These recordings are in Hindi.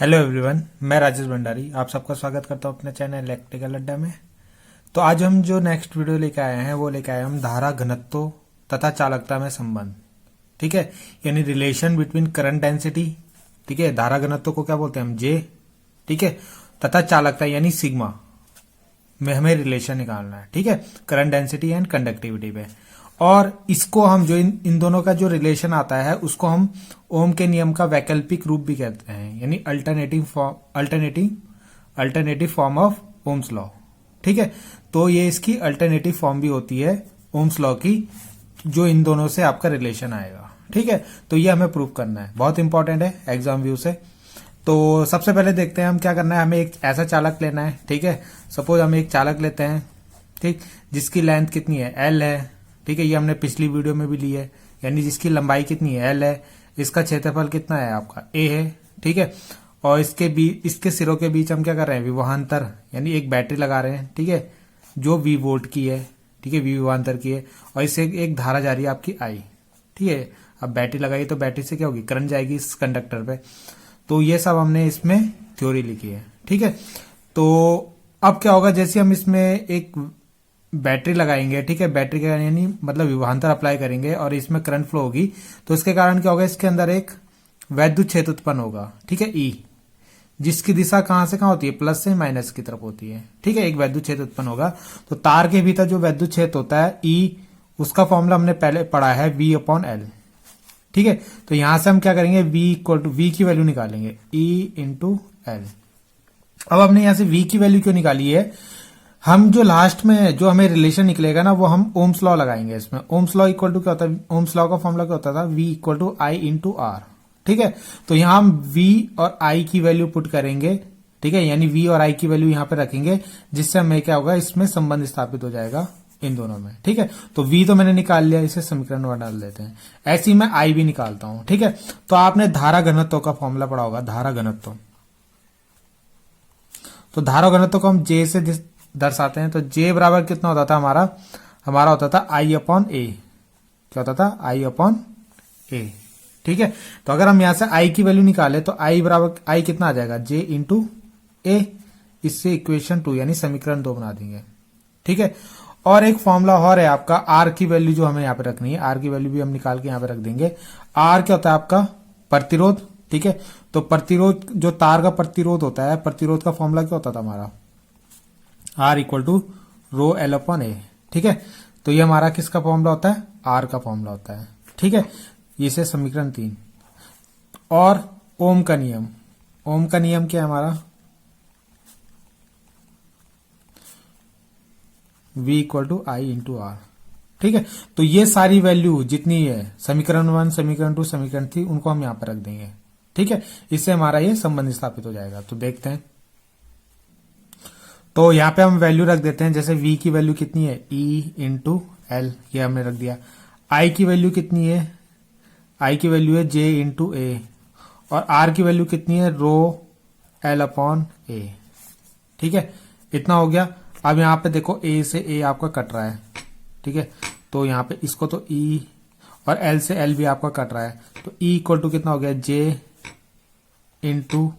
हेलो एवरीवन, मैं राजेश भंडारी आप सबका स्वागत करता हूं अपने चैनल इलेक्ट्रिकल अड्डा में। तो आज हम जो नेक्स्ट वीडियो लेके आए हैं वो लेके आए हम धारा घनत्व तथा चालकता में संबंध। ठीक है, यानी रिलेशन बिटवीन करंट डेंसिटी। ठीक है, धारा घनत्व को क्या बोलते हैं हम, जे। ठीक है, तथा चालकता यानी सिग्मा में हमें रिलेशन निकालना है। ठीक है, करंट डेंसिटी एंड कंडक्टिविटी पे। और इसको हम जो इन दोनों का जो रिलेशन आता है उसको हम ओम के नियम का वैकल्पिक रूप भी कहते हैं, यानी alternative form of Ohm's law. ठीक है, तो ये इसकी अल्टरनेटिव फॉर्म भी होती है ओम्स लॉ की, जो इन दोनों से आपका रिलेशन आएगा। ठीक है, तो ये हमें प्रूव करना है, बहुत इंपॉर्टेंट है एग्जाम व्यू से। तो सबसे पहले देखते हैं हम क्या करना है। हमें एक ऐसा चालक लेना है। ठीक है, सपोज हम एक चालक लेते हैं, ठीक, जिसकी लेंथ कितनी है, एल है। ठीक है, ये हमने पिछली वीडियो में भी ली है, यानी जिसकी लंबाई कितनी है, एल है। इसका क्षेत्रफल कितना है आपका, ए है। ठीक है, और इसके सिरों के बीच हम क्या कर रहे हैं, विभवांतर, यानी एक बैटरी लगा रहे हैं। ठीक है, जो वी वोल्ट की है। ठीक है, वी विभवांतर की है, और इससे एक धारा जा रही है आपकी आई। ठीक है, अब बैटरी लगाई तो बैटरी से क्या होगी, करंट जाएगी इस कंडक्टर पे। तो ये सब हमने इसमें थ्योरी लिखी है। ठीक है, तो अब क्या होगा, जैसे हम इसमें एक बैटरी लगाएंगे। ठीक है, बैटरी का यानी मतलब विभवांतर अप्लाई करेंगे और इसमें करंट फ्लो होगी, तो इसके कारण क्या होगा, इसके अंदर एक वैद्युत क्षेत्र उत्पन्न होगा। ठीक है, ई, जिसकी दिशा कहां से कहां होती है, प्लस से माइनस की तरफ होती है। ठीक है, एक वैद्युत क्षेत्र उत्पन्न होगा। तो तार के भीतर जो वैद्युत क्षेत्र होता है ई, उसका फॉर्मूला हमने पहले पढ़ा है, V अपॉन एल। ठीक है, तो यहां से हम क्या करेंगे, V की वैल्यू निकालेंगे, E इंटू एल। अब हमने यहां से V की वैल्यू क्यों निकाली है, हम जो लास्ट में जो हमें रिलेशन निकलेगा ना, वो हम ओम्स लॉ लगाएंगे इसमें। ओम्स लॉ इक्वल टू क्या होता है, ओम्स लॉ का फॉर्मूला क्या होता था, V equal to I into R. ठीक है, तो यहां हम V और I की वैल्यू पुट करेंगे। ठीक है, यानी V और I की वैल्यू यहां पे रखेंगे, जिससे हमें क्या होगा, इसमें संबंध स्थापित हो जाएगा इन दोनों में। ठीक है, तो V तो मैंने निकाल लिया, इसे समीकरण में डाल देते हैं। ऐसे ही मैं I भी निकालता हूं। ठीक है, तो आपने धारा घनत्व का फॉर्मूला पढ़ा होगा, धारा घनत्व। तो धारा घनत्व को हम J से दर्शाते हैं। तो J बराबर कितना होता था हमारा होता था I अपॉन ए। क्या होता था, I अपॉन ए। ठीक है, तो अगर हम यहां से I की वैल्यू निकाले तो I बराबर I कितना आ जाएगा, J इंटू ए। इससे इक्वेशन 2 यानी समीकरण 2 बना देंगे। ठीक है, और एक फॉर्मूला और है आपका R की वैल्यू, जो हमें यहां पे रखनी है। R की वैल्यू भी हम निकाल के यहां पे रख देंगे। R क्या होता है आपका, प्रतिरोध। ठीक है, तो प्रतिरोध, जो तार का प्रतिरोध होता है, प्रतिरोध का फॉर्मूला क्या होता था हमारा, R equal to rho L upon A. ठीक है, तो ये हमारा किसका फॉर्मूला होता है, R का फॉर्मूला होता है। ठीक है, ये से समीकरण 3। और ओम का नियम, ओम का नियम क्या है हमारा, V equal to I into R. ठीक है, तो ये सारी वैल्यू जितनी है, समीकरण 1, समीकरण 2, समीकरण 3, उनको हम यहां पर रख देंगे। ठीक है, इससे हमारा ये संबंध स्थापित हो जाएगा। तो देखते हैं, तो यहां पे हम वैल्यू रख देते हैं। जैसे V की वैल्यू कितनी है, E इंटू एल, ये हमने रख दिया। I की वैल्यू कितनी है, I की वैल्यू है J इंटू ए, और R की वैल्यू कितनी है, रो एल अपॉन ए। ठीक है, इतना हो गया। अब यहां पे देखो, A से A आपका कट रहा है। ठीक है, तो यहां पे इसको तो E, और L से L भी आपका कट रहा है, तो E इक्वल टू कितना हो गया, J इंटू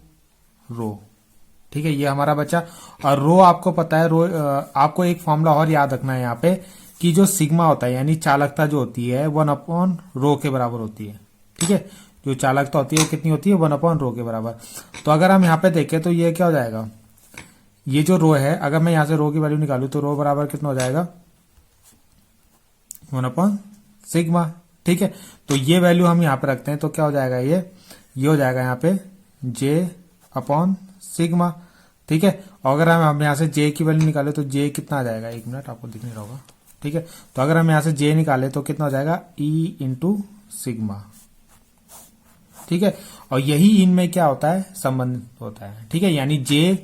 रो। ठीक है, ये हमारा बचा। और रो आपको पता है, रो आपको एक फॉर्मूला और याद रखना है यहाँ पे, कि जो सिग्मा होता है, यानी चालकता जो होती है, 1 अपॉन रो के बराबर होती है। ठीक है, जो चालकता होती है कितनी होती है, 1 अपॉन रो के बराबर। तो अगर हम यहाँ पे देखें तो ये क्या हो जाएगा, ये जो रो है, अगर मैं यहां से रो की वैल्यू निकालू तो रो बराबर कितना हो जाएगा, 1 अपॉन सिग्मा। ठीक है, तो ये वैल्यू हम यहाँ पे रखते हैं, तो क्या हो जाएगा, ये हो जाएगा यहाँ पे J अपॉन सिग्मा। ठीक है, और अगर हम यहां से J की वैल्यू निकाले तो J कितना आ जाएगा, 1 मिनट, आपको दिख नहीं रहा होगा। ठीक है, तो अगर हम यहां से J निकाले तो कितना हो जाएगा, E इंटू सिग्मा। ठीक है, और यही इनमें क्या होता है, संबंध होता है। ठीक है, यानी J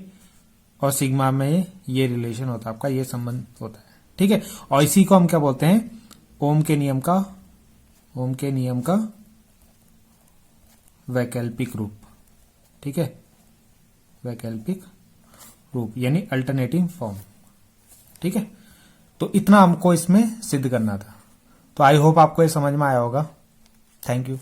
और सिग्मा में ये रिलेशन होता है आपका, ये संबंध होता है। ठीक है, और इसी को हम क्या बोलते हैं, ओम के नियम का वैकल्पिक रूप। ठीक है, वैकल्पिक रूप यानी अल्टरनेटिव फॉर्म। ठीक है, तो इतना हमको इसमें सिद्ध करना था। तो आई होप आपको ये समझ में आया होगा। Thank you.